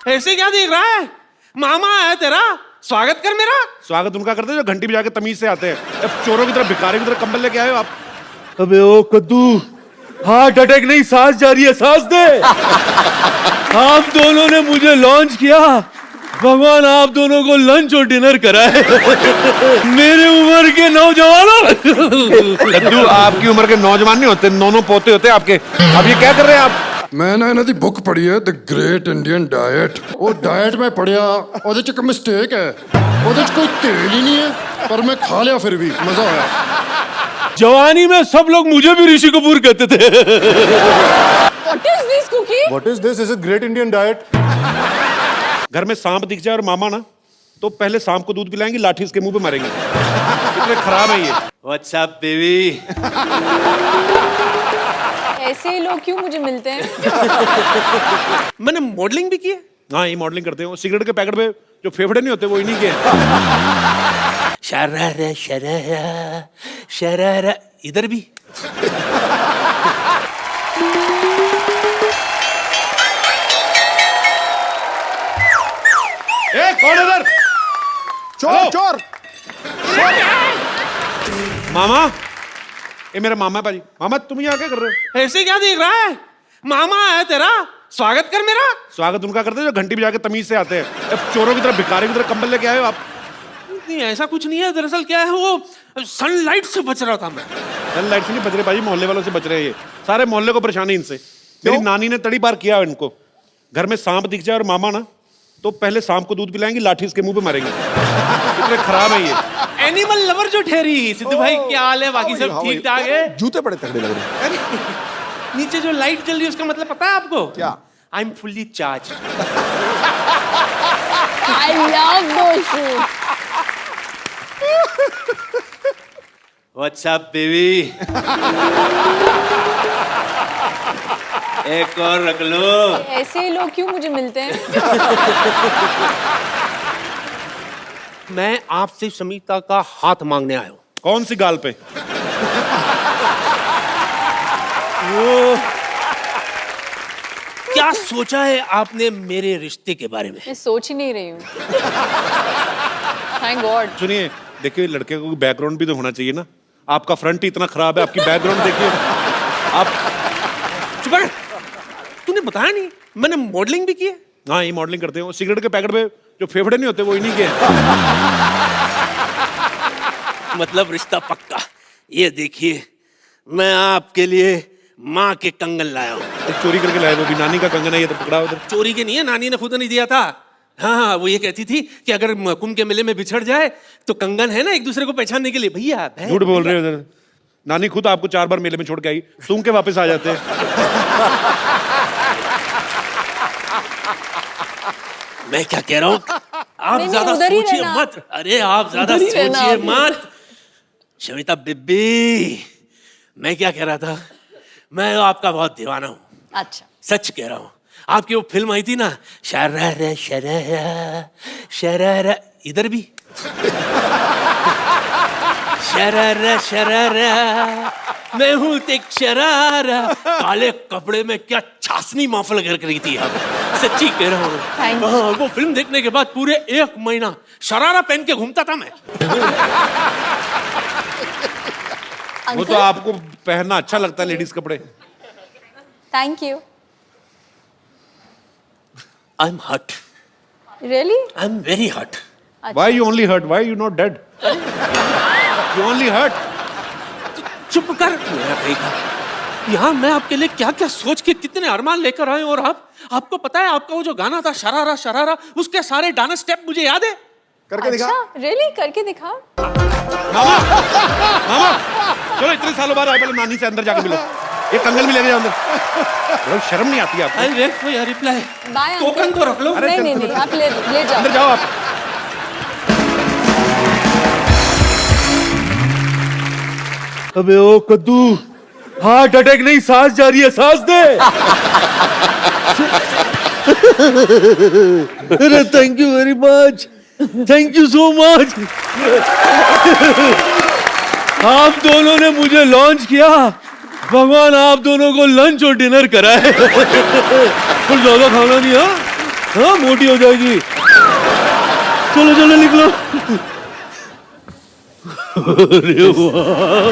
ऐसे क्या देख रहा है? मामा आया तेरा, स्वागत कर मेरा। स्वागत उनका करते हैं जो घंटी बजा के तमीज से आते हैं। अब चोरों की तरह, भिखारी की तरह कंबल लेके आए हो आप। अबे ओ कद्दू, हार्ट अटैक नहीं, सांस जा रही है, सांस दे। आप दोनों ने मुझे लॉन्च किया, भगवान आप दोनों को लंच और डिनर कराए। मेरी उम्र के नौजवानों। कद्दू, आपकी उम्र के नौजवान नहीं होते, नौनों पोते होते आपके। अब ये क्या कर रहे हैं आप? मैं ना इन्हों दी बुक पढ़ी है द ग्रेट इंडियन डाइट। वो डाइट में पढ़िया ਉਹਦੇ ਚ ਇੱਕ ਮਿਸਟੇਕ ਹੈ, ਉਹਦੇ ਚ ਕੋਈ तेल ही नहीं है, पर मैं खा लिया फिर भी मजा आया। जवानी में सब लोग मुझे भी ऋषि कपूर कहते थे। What is this cookie? What is this? Is it Great Indian Diet? घर में सांप दिख जाए और मामा ना, तो पहले सांप को दूध पिलाएंगे, लाठी इसके मुंह पे मारेंगे। इतने खराब है ये। What's up, baby? ऐसे ही लोग क्यों मुझे मिलते हैं? मैंने मॉडलिंग भी की है। हाँ, ये मॉडलिंग करते हो। सिगरेट के पैकेट पे जो फेफड़े नहीं होते वो इन्हीं के हैं। शरारा शरारा शरारा, इधर भी। ए, कौन इधर? चोर चोर। मामा, ये मेरा मामा है भाजी। मामा, तुम यहाँ क्या कर रहे हो? ऐसे क्या देख रहा है? मामा आया तेरा, स्वागत कर मेरा। स्वागत उनका करते हैं जो घंटी बजा के तमीज से आते हैं। अब चोरों की तरह, भिखारी की तरह कंबल लेके आए हो आप। नहीं, ऐसा कुछ नहीं है। दरअसल क्या है, वो सनलाइट से बच रहा था मैं। लाइट से नहीं बच रहे भाजी, मोहल्ले वालों से बच रहे हैं। ये सारे मोहल्ले को परेशानी इनसे। मेरी नानी ने तड़ी पार किया इनको। घर में सांप दिख जाए और मामा ना, तो पहले सांप को दूध पिलाएंगे, लाठी इसके मुंह पे मारेंगे। इतने खराब है ये। एनिमल लवर जो ठहरी। सिद्धू भाई क्या हाल है? बाकी सब ठीक ठाक है? जूते बड़े तगड़े लग रहे हैं। अरे नीचे जो लाइट जल रही है उसका मतलब पता है आपको? क्या? I am fully charge. I love those shoes. What's up, baby? एक और रख लो। ऐसे ही लोग क्यों मुझे मिलते हैं? मैं आपसे समीता का हाथ मांगने आया हूँ। कौन सी गाल पे? वो क्या सोचा है आपने मेरे रिश्ते के बारे में? मैं सोच ही नहीं रही हूँ। Thank God. सुनिए, देखिए, लड़के को बैकग्राउंड भी तो होना चाहिए ना। आपका फ्रंट ही इतना खराब है, आपकी बैकग्राउंड देखिए आप। चुप कर। तूने बताया नहीं, मैंने मॉडलिंग भी की है। हाँ, ये मॉडलिंग करते हो। सिगरेट के पैकेट पे जो फेफड़े नहीं होते वो इन्हीं के हैं। मतलब रिश्ता पक्का। ये देखिए, मैं आपके लिए माँ के कंगन लाया हूँ। एक चोरी करके लाए, वो भी नानी का कंगन है, ये तो पकड़ा उधर। चोरी के नहीं है, नानी ने खुद नहीं दिया था। हाँ, वो ये कहती थी कि अगर कुंभ के मेले में बिछड़ जाए तो कंगन है ना, एक दूसरे को पहचानने के लिए। भैया झूठ बोल रहे हो उधर। नानी खुद आपको 4 बार मेले में छोड़ के आई, सूंघ के वापस आ जाते हैं। मैं क्या कह रहा हूँ, आप नहीं, ज्यादा उधर ही सोचिए रहना। मत। अरे आप ज्यादा उधर ही रहना सोचिए आप। मत। शमिता बेबी, मैं क्या कह रहा था, मैं आपका बहुत दीवाना हूँ। अच्छा। सच कह रहा हूँ। आपकी वो फिल्म आई थी ना, शरारा शरारा शरारा, इधर भी। शरारा शरारा, मैं हूँ एक शरारा। काले कपड़े में क्या छासनी महफिल कर रही थी आप। सच्ची कह रहा हूँ। Thank you. हाँ, वो फिल्म देखने के बाद पूरे 1 महीना शरारा पहन के घूमता था मैं। वो तो आपको पहनना अच्छा लगता है, लेडीज कपड़े। Thank you. I am hurt. Really? I am very hurt. Why you only hurt? Why you not dead? You only hurt. चुप कर। मेरा कहेगा, यहाँ मैं आपके लिए क्या क्या सोच के कितने अरमान लेकर आए, और आपको पता है, आपका वो जो गाना था शरारा शरारा, उसके सारे डांस स्टेप मुझे याद है। करके दिखा। अच्छा, really? करके दिखा। मामा, मामा, चलो इतने सालों बाद आए, पहले नानी से अंदर जाके मिलो। ये कंगन भी लेके जाओ अंदर। शर्म नहीं आती आपको? I wait for your reply. Bye, token uncle. तो रख लो। नहीं नहीं नहीं, आप ले जाओ। अंदर जाओ आप। अबे ओ कद्दू, हार्ट अटैक नहीं, सांस जा रही है, सांस दे। अरे thank you very much, thank you so much. आप दोनों ने मुझे लॉन्च किया, भगवान आप दोनों को लंच और डिनर कराए। कुछ ज्यादा खाना नहीं। हाँ, हाँ मोटी हो जाएगी। चलो चलो निकलो। अरे वाह,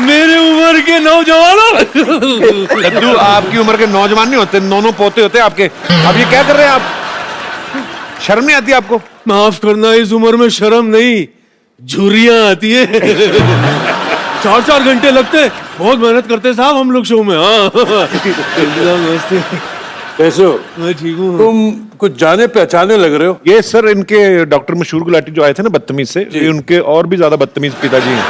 मेरे उम्र के नौजवानों। लड्डू आपकी उम्र के नौजवान नहीं होते, नौनो पोते होते आपके। अब ये क्या कर रहे हैं आप? शर्म नहीं आती आपको? माफ करना, इस उम्र में शर्म नहीं, झुर्रियां आती है। 4-4 घंटे लगते, बहुत मेहनत करते साहब हम लोग शो में। हाँ नमस्ते। कैसे हो? मैं ठीक हूँ। तुम कुछ जाने पहचाने लग रहे हो। ये सर इनके डॉक्टर मशहूर गुलाटी जो आए थे ना बदतमीज से, ये उनके और भी ज्यादा बदतमीज पिताजी हैं।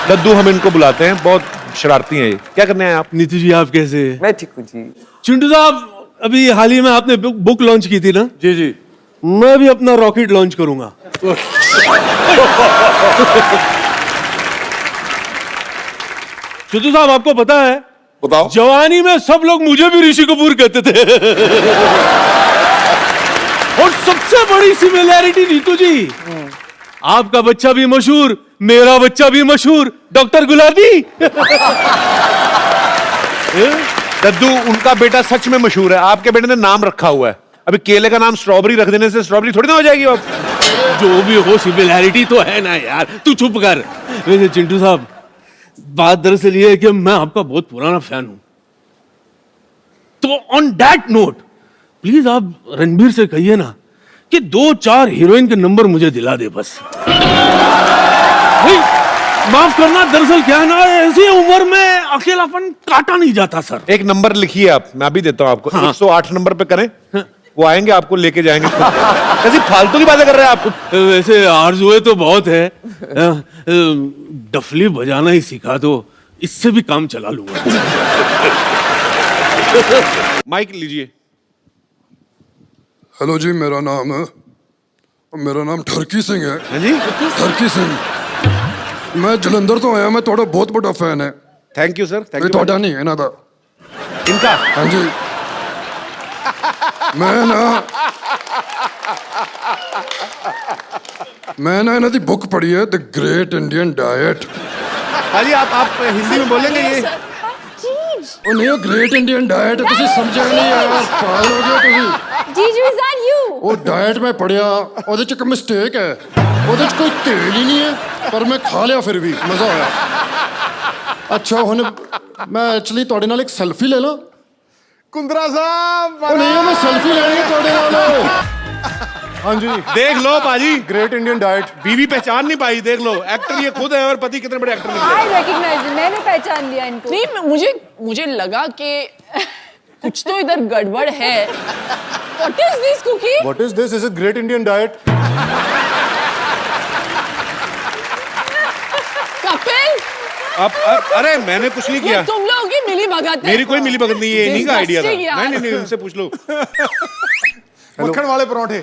लड्डू हम इनको बुलाते हैं, बहुत शरारती हैं ये। क्या करने आए आप? नीतू जी आप कैसे? मैं ठीक हूँ जी। चिंटू साहब, अभी हाल ही में आपने बुक लॉन्च की थी ना? जी जी। मैं भी अपना रॉकेट लॉन्च करूंगा। चिंटू साहब आपको पता है, बताओ। जवानी में सब लोग मुझे भी ऋषि कपूर कहते थे। और सबसे बड़ी सिमिलैरिटी नीतू जी, आपका बच्चा भी मशहूर, मेरा बच्चा भी मशहूर, डॉक्टर गुलाटी। लड्डू उनका बेटा सच में मशहूर है, आपके बेटे ने नाम रखा हुआ है। अभी केले का नाम स्ट्रॉबेरी रख देने से स्ट्रॉबेरी थोड़ी ना हो जाएगी अब। जो भी हो, सिमिलैरिटी तो है ना यार, तू चुप कर। वैसे चिंटू साहब, बात दरअसल ये है कि मैं आपका बहुत पुराना फैन हूं, तो ऑन दैट नोट प्लीज आप रणबीर से कहिए ना कि 2-4 हीरोइन के नंबर मुझे दिला दे बस। नहीं, माफ करना, दरअसल क्या है ना, ऐसी उम्र में अकेलापन काटा नहीं जाता सर। एक नंबर लिखिए आप, मैं अभी देता हूँ आपको। 108 नंबर पे करें, वो आएंगे आपको लेके जाएंगे। ऐसी फालतू की बातें कर रहे हैं आप। वैसे आरज़ुएं तो बहुत है, डफली बजाना ही सिखा दो, इससे भी काम चला लूंगा। माइक लीजिए। हेलो जी, मेरा नाम ठरकी सिंह है। हाँ जी, ठरकी सिंह। मैं जलंधर तो आया, मैं थोड़ा बहुत बड़ा फैन है। थैंक यू सर, थैंक ये यू। थोड़ा नहीं है ना था इनका हाँ जी। मैं ना इन्हों दी बुक पढ़ी है, द ग्रेट इंडियन डाइट। हाँ जी, आप हिंदी में बोलेंगे ये? ਉਹ ਨਹੀਂ, ਉਹ ਗ੍ਰੇਟ ਇੰਡੀਅਨ ਡਾਈਟ ਤੁਸੀਂ ਸਮਝਿਆ ਨਹੀਂ ਯਾਰ, ਪਾਗਲ ਹੋ ਗਏ ਤੁਸੀਂ। जीजू is that you? ਉਹ ਡਾਈਟ ਮੈਂ ਪੜਿਆ, ਉਹਦੇ ਚ ਇੱਕ ਮਿਸਟੇਕ ਹੈ, ਉਹਦੇ ਚ ਕੋਈ ਤੇਲ ਹੀ ਨਹੀਂ ਹੈ, ਪਰ ਮੈਂ ਖਾ ਲਿਆ ਫਿਰ ਵੀ ਮਜ਼ਾ ਆਇਆ। ਅੱਛਾ ਹੁਣ ਮੈਂ ਐਕਚੁਅਲੀ ਤੁਹਾਡੇ ਨਾਲ ਇੱਕ ਸੈਲਫੀ ਲੈ ਲਾਂ? कुंद्रा साहब। ਉਹ ਨਹੀਂ, ਮੈਂ ਸੈਲਫੀ ਲੈਣੀ ਹੈ ਤੁਹਾਡੇ ਨਾਲ। हाँ जी, देख लो बाजी, ग्रेट इंडियन डाइट। बीवी पहचान नहीं पाई, देख लो। एक्टर ये खुद है और पति कितने बड़े एक्टर निकले। I recognize it. मैंने पहचान लिया इनको। नहीं, मुझे लगा कि कुछ तो इधर गड़बड़ है। What is this cookie? What is this? Is a great Indian diet? Kapil, अरे मैंने कुछ नहीं ये किया। तुम लोगों की मिली भगत है। मेरी कोई मिली भगत नहीं है, इन्हीं का आइडिया था। Disgusting यार। नहीं, उनसे पूछ लो। मक्खन वाले परोठे।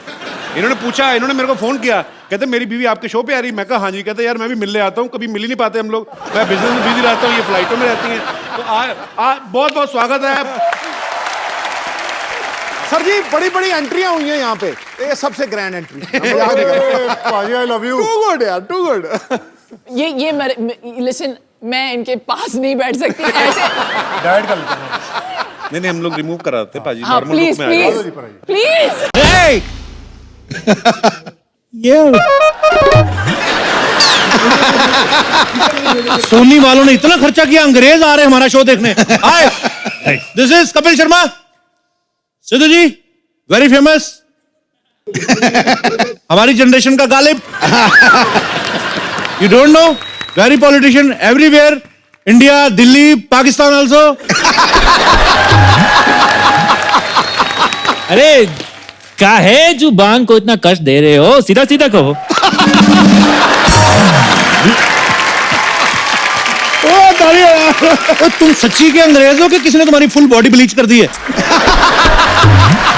इन्होंने पूछा, इन्होंने मेरे को फोन किया, कहते मेरी बीवी आपके शो पे आ रही। मैं कहा हाँ जी। कहते यार मैं भी मिलने आता हूँ, कभी मिल ही नहीं पाते हम लोग, मैं बिजनेस में बिजी रहता हूँ, ये फ्लाइटों में रहती हैं। तो बहुत बहुत स्वागत है। सर जी, बड़ी बड़ी एंट्रियां हुई हैं यहाँ पे, ये सबसे ग्रैंड एंट्री। पाजी I love you. Too good यार, टू गुड। ये लिसन, मैं इनके पास नहीं बैठ सकती ऐसे। डाइट कर लेते हैं। नहीं, हम लोग रिमूव कराते हैं पाजी, हाँ नॉर्मल प्लीज लुक में आ जाओ। Please please. सोनी वालों ने इतना खर्चा किया, अंग्रेज आ रहे हमारा शो देखने। Hi, this is Kapil Sharma. Sidhu ji, very famous, हमारी जनरेशन का Ghalib. You don't know, very politician everywhere, India, Delhi, Pakistan also. अरे क्या है जुबान को इतना कष्ट दे रहे हो, सीधा सीधा कहो। तुम सच्ची के अंग्रेज हो कि किसी ने तुम्हारी फुल बॉडी ब्लीच कर दी है?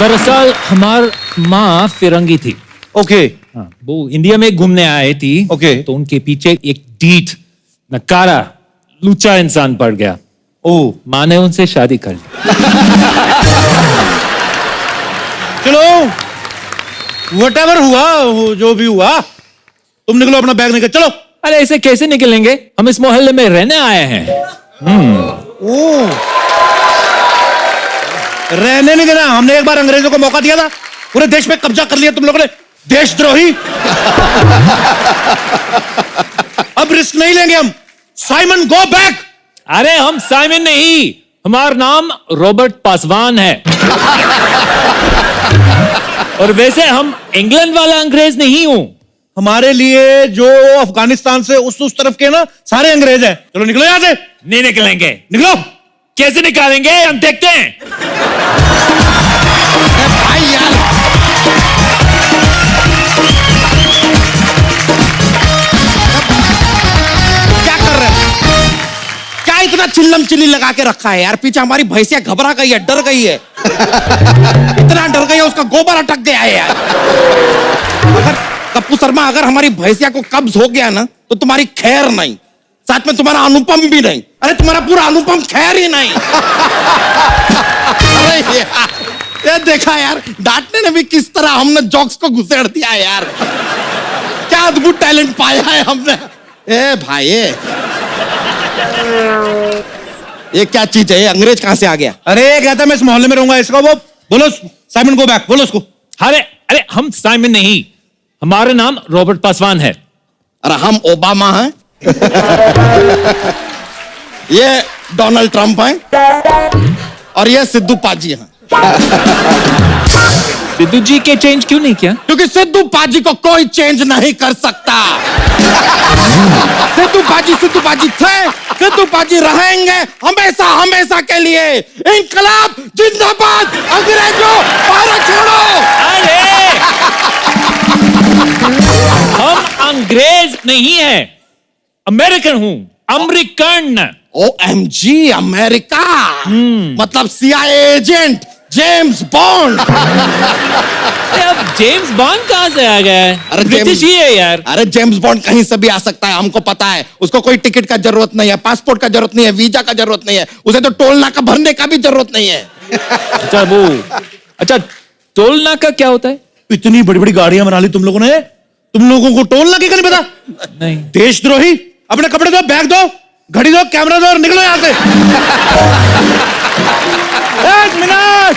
दरअसल हमार माँ फिरंगी थी। ओके। हाँ, वो इंडिया में घूमने आए थी। ओके। तो उनके पीछे एक डीठ नकारा लूचा इंसान पड़ गया। ओ, माँ ने उनसे शादी कर ली। चलो व्हाटएवर हुआ, जो भी हुआ, तुम निकलो, अपना बैग निकल चलो। अरे ऐसे कैसे निकलेंगे, हम इस मोहल्ले में रहने आए हैं। ओ रहने नहीं देना। हमने एक बार अंग्रेजों को मौका दिया था, पूरे देश पे कब्जा कर लिया तुम लोगों ने, देशद्रोही। अब रिस्क नहीं लेंगे हम। Simon go back. अरे हम साइमन नहीं, हमारा नाम रॉबर्ट पासवान है। और वैसे हम इंग्लैंड वाला अंग्रेज नहीं हूं। हमारे लिए जो अफगानिस्तान से उस तरफ के ना सारे अंग्रेज हैं। चलो निकलो यहां से। नहीं निकलेंगे। निकलो। कैसे निकालेंगे हम देखते हैं। भाई यार, क्या कर रहे हैं? क्या इतना चिल्लम चिल्ली लगा के रखा है यार? पीछे हमारी भैंसिया घबरा गई है, डर गई है। इतना डर गई है, उसका गोबर अटक गया है यार। अगर कप्पू शर्मा, अगर हमारी भैंसिया को कब्ज हो गया ना तो तुम्हारी खैर नहीं, साथ में तुम्हारा अनुपम भी नहीं। अरे तुम्हारा पूरा अनुपम खैर ही नहीं। अरे यार, ये देखा यार, डांटने ने भी किस तरह हमने जोक्स को घुसेड़ दिया है यार। क्या अद्भुत टैलेंट पाया है हमने। ए भाई, ये क्या चीज है? ये अंग्रेज कहां से आ गया? अरे कहता मैं इस मोहल्ले में रहूंगा। इसका वो बोलो, साइमन गो बैक, बोलो उसको। अरे अरे हम साइमन नहीं, हमारा नाम रॉबर्ट पासवान है। अरे हम ओबामा हैं। ये डोनाल्ड ट्रंप हैं और ये सिद्धू पाजी हैं। सिद्धू जी के चेंज क्यों नहीं किया? क्योंकि सिद्धू पाजी को कोई चेंज नहीं कर सकता। सिद्धू पाजी थे, सिद्धू पाजी रहेंगे हमेशा हमेशा के लिए। इनकलाब जिंदाबाद, अंग्रेजों भारत छोड़ो। अरे हम अंग्रेज नहीं है, अमेरिकन हूं, अमेरिकन। OMG अमेरिका, मतलब CIA एजेंट जेम्स बॉन्ड। अब जेम्स बॉन्ड कहां से आ गया है? अरे ब्रिटिश ही है यार। अरे जेम्स बॉन्ड कहीं से भी आ सकता है, हमको पता है। उसको कोई टिकट का जरूरत नहीं है, पासपोर्ट का जरूरत नहीं है, वीजा का जरूरत नहीं है, उसे तो टोल नाका भरने का भी जरूरत नहीं है। अच्छा टोल नाका क्या होता है? इतनी बड़ी बड़ी गाड़ियां बना ली तुम लोगों ने, तुम लोगों को टोल नाके का नहीं पता? नहीं। देशद्रोही, अपने कपड़े दो, बैग दो, घड़ी दो, कैमरा दो और निकलो यहां से। एक मिनट,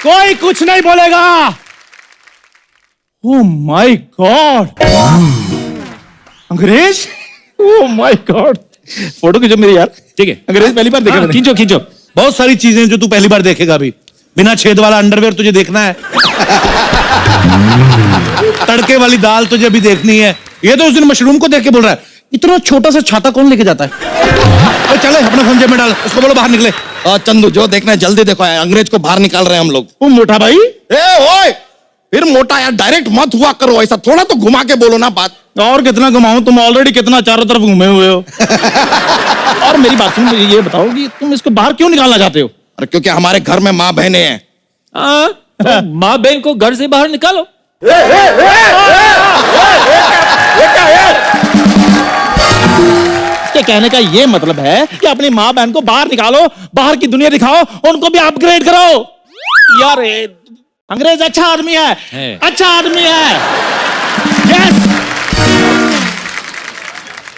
कोई कुछ नहीं बोलेगा। ओह माय गॉड, अंग्रेज। ओह माय गॉड, फोटो खींचो मेरी यार। ठीक है, अंग्रेज पहली बार देखा मैंने। खींचो खींचो। बहुत सारी चीजें जो तू पहली बार देखेगा अभी। बिना छेद वाला अंडरवेयर तुझे देखना है। तड़के वाली दाल तुझे अभी देखनी है। ये तो उस दिन मशरूम को देख के बोल रहा है, इतना छोटा सा छाता कौन लेके जाता है? तो चले अपना फोन जेब में डाल, उसको बोलो बाहर निकले। चंदू जो देखना है जल्दी देखो, अंग्रेज को बाहर निकाल रहे हैं हम लोग। मोटा भाई, ओए फिर मोटा यार, डायरेक्ट मत हुआ करो ऐसा, थोड़ा तो घुमा के बोलो ना बात। और कितना घुमाऊं, तुम ऑलरेडी कितना चारों तरफ घूमे हुए हो। और मेरी बात सुन, मुझे ये बताओ कि तुम इसको बाहर क्यों निकालना चाहते हो? अरे क्योंकि हमारे घर में माँ बहनें हैं। तो माँ बहन को घर से बाहर निकालो। इसके कहने का ये मतलब है कि अपनी माँ बहन को बाहर निकालो, बाहर की दुनिया दिखाओ, उनको भी अपग्रेड करो। यार अंग्रेज अच्छा आदमी है। अच्छा आदमी है। यस।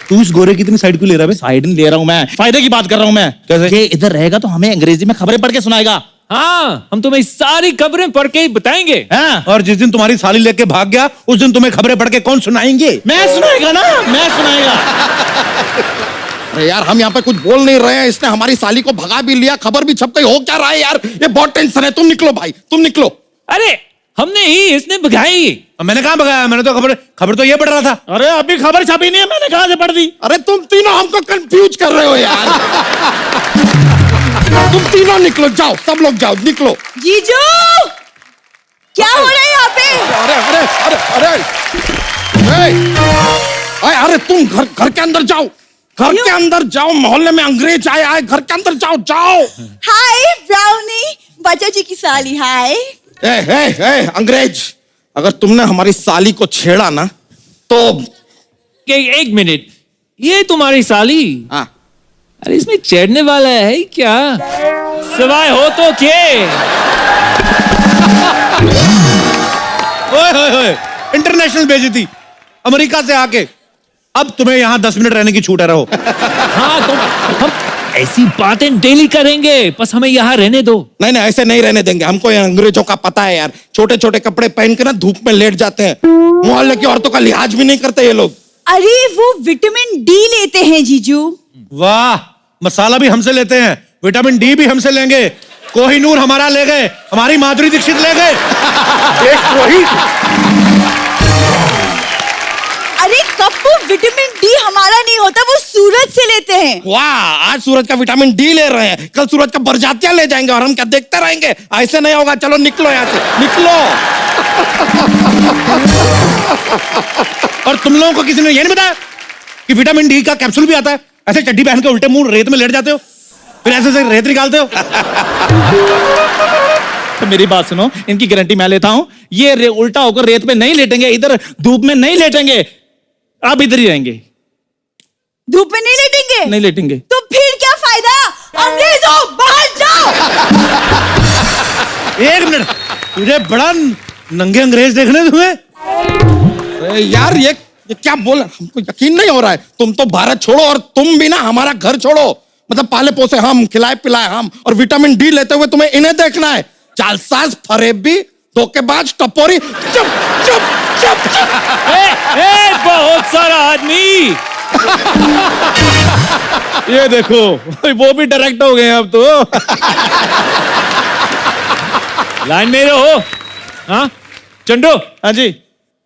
तू इस गोरे की इतनी साइड क्यों ले रहा है? साइड नहीं ले रहा हूं मैं, फायदे की बात कर रहा हूं मैं। कैसे? ये इधर रहेगा तो हमें अंग्रेजी में खबरें पढ़ के सुनाएगा। हाँ, हम तुम्हें सारी खबरें पढ़ के ही बताएंगे। हाँ? और जिस दिन तुम्हारी साली लेके भाग गया उस दिन तुम्हें खबरें पढ़ के कौन सुनाएंगे? मैं सुनाएगा ना, मैं सुनाएगा। अरे यार हम यहाँ पे कुछ बोल नहीं रहे हैं, इसने हमारी साली को भगा भी लिया, खबर भी छप गई। हो क्या रहा है यार? ये बहुत टेंशन है। तुम निकलो भाई, तुम निकलो। अरे हमने ही, इसने भगाई। मैंने कहा भगाया? मैंने तो खबर तो ये पढ़ रहा था। अरे अभी खबर छपी नहीं है, मैंने कहा से पढ़ दी। अरे तुम तीनों हमको कंफ्यूज कर रहे हो यार। तुम तीनों निकलो, जाओ, सब लोग जाओ, निकलो। जीजू, क्या हो रहा है यहाँ पे? अरे अरे अरे अरे अरे तुम घर के अंदर जाओ, घर के अंदर जाओ। मोहल्ले में अंग्रेज आए आए, घर के अंदर जाओ, जाओ। हाय ब्राउनी, बच्चा जी की साली। हाय। ए अंग्रेज, अगर तुमने हमारी साली को छेड़ा ना तो एक मिनट, ये तुम्हारी साली? हाँ। अरे इसमें चढ़ने वाला है क्या? सिवाय हो तो के। ओए इंटरनेशनल बेइज्जती, अमेरिका से आके। अब तुम्हें यहाँ 10 मिनट रहने की छूट है, रहो। हाँ तो हम ऐसी बातें डेली करेंगे, बस हमें यहाँ रहने दो। नहीं नहीं, ऐसे नहीं रहने देंगे। हमको ये अंग्रेजों का पता है यार, छोटे छोटे कपड़े पहन के ना धूप में लेट जाते हैं, मोहल्ले की औरतों का लिहाज भी नहीं करते ये लोग। अरे वो विटामिन डी लेते हैं जीजू। वाह, मसाला भी हमसे लेते हैं, विटामिन डी भी हमसे लेंगे, कोहिनूर हमारा ले गए, हमारी माधुरी दीक्षित ले गए, देशद्रोही। अरे कप्पू, विटामिन डी हमारा नहीं होता, वो सूरज से लेते हैं। वाह, आज सूरज का विटामिन डी ले रहे हैं, कल सूरज का बरजातियां ले जाएंगे और हम क्या देखते रहेंगे? ऐसे नहीं होगा, चलो निकलो यहाँ से, निकलो। और तुम लोगों को किसी ने ये नहीं बताया कि विटामिन डी का कैप्सूल भी आता है? ऐसे चड्डी पहन के उल्टे मुंह रेत में लेट जाते हो, फिर ऐसे से रेत निकालते हो। तो मेरी बात सुनो, इनकी गारंटी मैं लेता हूं, ये उल्टा होकर रेत में नहीं लेटेंगे, इधर धूप में नहीं लेटेंगे, आप इधर ही रहेंगे। धूप में नहीं लेटेंगे? नहीं लेटेंगे। तो फिर क्या फायदा? अंग्रेजों, बाहर जाओ। एक मिनट, तुझे बड़ा नंगे अंग्रेज देखने तुम्हें? अरे यार, ये क्या बोल, हमको यकीन नहीं हो रहा है। तुम तो भारत छोड़ो और तुम भी ना हमारा घर छोड़ो। मतलब पाले पोसे हम, खिलाए पिलाए हम, और विटामिन डी लेते हुए तुम्हें इन्हें देखना है। चालसाज, फरेबी, धोखेबाज, टपोरी। चुप चुप चुप चुप। बहुत सारा आदमी। ये देखो, वो भी डायरेक्ट हो गए अब तो। लाइन में रहो। हाँ चंडू, हाँ जी,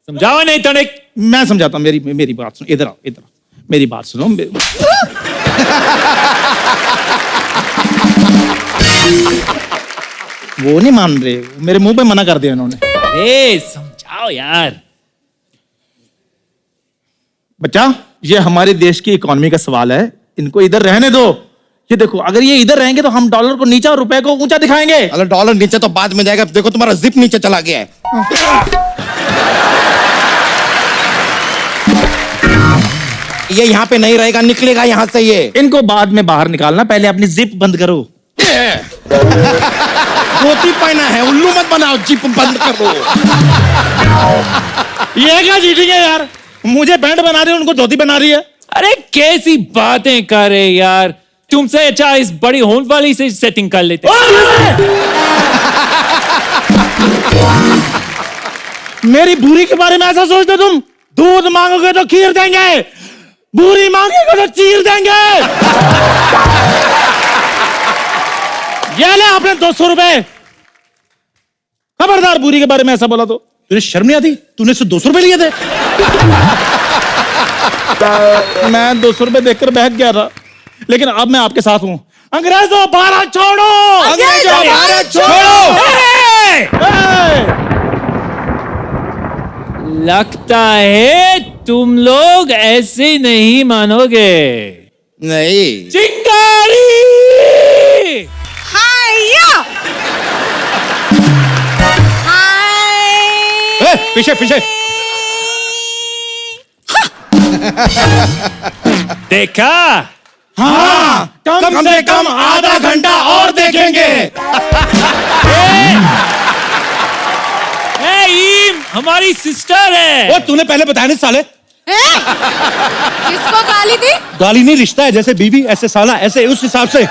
समझाओ नहीं तो नहीं। मैं समझाता हूँ, मेरी बात सुनो, इधर आओ, इधर आओ, मेरी बात सुनो। वो नहीं मान रहे, मेरे मुंह पे मना कर दिया इन्होंने। अरे समझाओ यार। बच्चा, ये हमारे देश की इकोनॉमी का सवाल है, इनको इधर रहने दो। ये देखो, अगर ये इधर रहेंगे तो हम डॉलर को नीचा और रुपए को ऊंचा दिखाएंगे। अरे डॉलर नीचे तो बाद में जाएगा, देखो तुम्हारा जिप नीचे चला गया है। ये यहाँ पे नहीं रहेगा, निकलेगा यहाँ से ये। इनको बाद में बाहर निकालना, पहले अपनी जिप बंद करो। धोती पहना है, उल्लू मत बनाओ, जिप बंद करो। ये क्या चीटिंग है यार? मुझे पैंट बना रही है, उनको धोती बना रही है। अरे कैसी बातें कर रहे यार, तुमसे अच्छा इस बड़ी होने वाली से सेटिंग कर लेते। मेरी बूरी के बारे में ऐसा सोचते तुम? दूध मांगोगे तो खीर देंगे, बूरी मांगोगे तो चीर देंगे। ये ले आपने 200 रुपए। खबरदार, बूरी के बारे में ऐसा बोला तो। तुझे शर्म नहीं आती? तूने उससे 200 रुपए लिए थे? मैं 200 रुपए देखकर बहक गया था, लेकिन अब मैं आपके साथ हूं। अंग्रेजों, भारत छोड़ो! अंग्रेजों, भारत छोड़ो! लगता है तुम लोग ऐसे नहीं मानोगे। नहीं। चिंगारी! हाया! हाय! पीछे पीछे। देखा? हाँ, कम से कम आधा घंटा और देखेंगे। ईम, हमारी सिस्टर है। वो तूने पहले बताया नहीं साले? किसको गाली दी? गाली नहीं, रिश्ता है, जैसे बीवी ऐसे साला, ऐसे उस हिसाब से।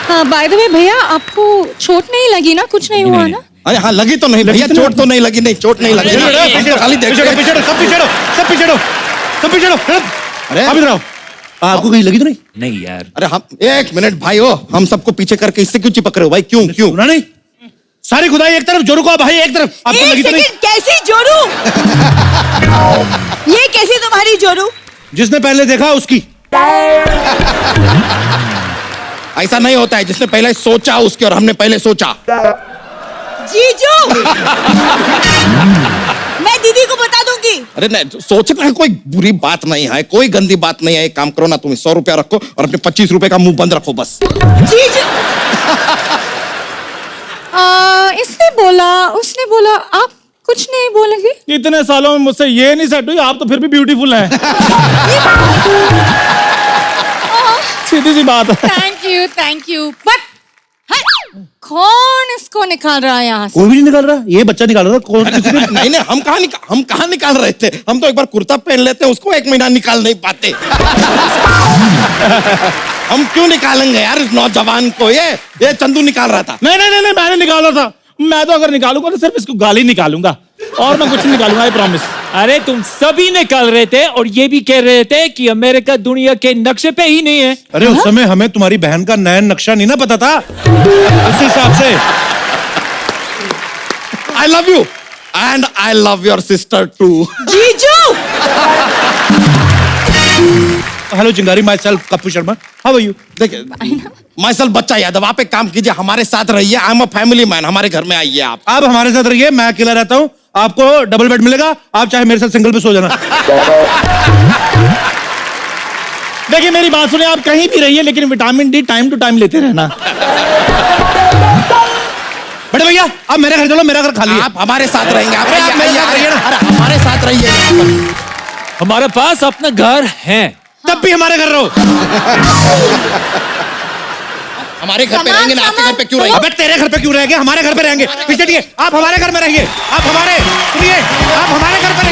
हाँ, बाय द वे भैया, आपको चोट नहीं लगी ना? कुछ नहीं हुआ ना? अरे हाँ, लगी तो नहीं भैया, चोट तो नहीं लगी, नहीं चोट नहीं लगी। खाली देख, सब पीछे हटो, सब पीछे हटो, सब पीछे हटो। अरे आप इधर आओ। आपको कहीं लगी तो नहीं? नहीं यार। अरे हम, एक मिनट भाई हो, हम सबको पीछे करके इससे क्यों चिपक रहे हो भाई? क्यों क्यों? सुना नहीं? सारी खुदाई एक तरफ, जोरू को भाई एक तरफ। आपको लगी तो नहीं? कैसी जोरू? ये कैसी तुम्हारी जोरू? जिसने पहले देखा उसकी। ऐसा नहीं होता है, जिसने पहले सोचा उसकी, और हमने पहले सोचा। जीजू, मैं दीदी को बता दूंगी। अरे नहीं, सोचना है कोई बुरी बात नहीं है, कोई गंदी बात नहीं है। एक काम करो ना, तुम 100 रुपया रखो और अपने 25 रुपए का मुंह बंद रखो बस। जीजू, उसने बोला आप कुछ नहीं बोलेंगे? इतने सालों में मुझसे ये नहीं सेट हुई, आप तो फिर भी ब्यूटीफुल हैं। सीधी सी बात है। थैंक यू बट कौन इसको निकाल रहा है यहाँ से? कोई भी नहीं निकाल रहा, ये बच्चा निकाल रहा था। कौन नहीं नहीं, हम कहाँ निकाल रहे थे? हम तो एक बार कुर्ता पहन लेते हैं, उसको 1 महीना निकाल नहीं पाते। हम क्यों निकालेंगे यार इस नौजवान को? ये चंदू निकाल रहा था। नहीं नहीं नहीं नहीं, मैंने निकाला था। मैं तो अगर निकालूंगा तो सिर्फ इसको गाली निकालूंगा और मैं कुछ नहीं निकालूंगा, आई प्रॉमिस। अरे तुम सभी निकाल रहे थे और ये भी कह रहे थे कि अमेरिका दुनिया के नक्शे पे ही नहीं है। अरे उस समय हमें तुम्हारी बहन का नया नक्शा नहीं ना पता था, उस हिसाब से। I love you and I love your sister too. जीजू hello Chingari, myself Kappu Sharma, how are you? देखिए माई सेल्फ बच्चा यादव, आप एक काम कीजिए, हमारे साथ रहिए। I am a family man, हमारे घर में आइए आप हमारे साथ रहिए। मैं अकेला रहता हूँ, आपको डबल बेड मिलेगा, आप चाहे मेरे साथ सिंगल पे सो जाना। देखिए मेरी बात सुने, आप कहीं भी रहिए लेकिन vitamin D time to time लेते रहना। बड़े भैया आप मेरे घर चलो, मेरा घर खाली है। आप हमारे साथ रहेंगे, आप मेरे साथ रहिए ना। अरे हमारे साथ रहिए, हमारे पास अपना घर है। तब भी हमारे घर रहो। हमारे घर पे रहेंगे ना, आपके घर पे क्यों रहेंगे? अबे तेरे घर पे क्यों रहेंगे? हमारे घर पे रहेंगे। पीछे आप हमारे घर में रहिए, आप हमारे, सुनिए, आप हमारे घर पे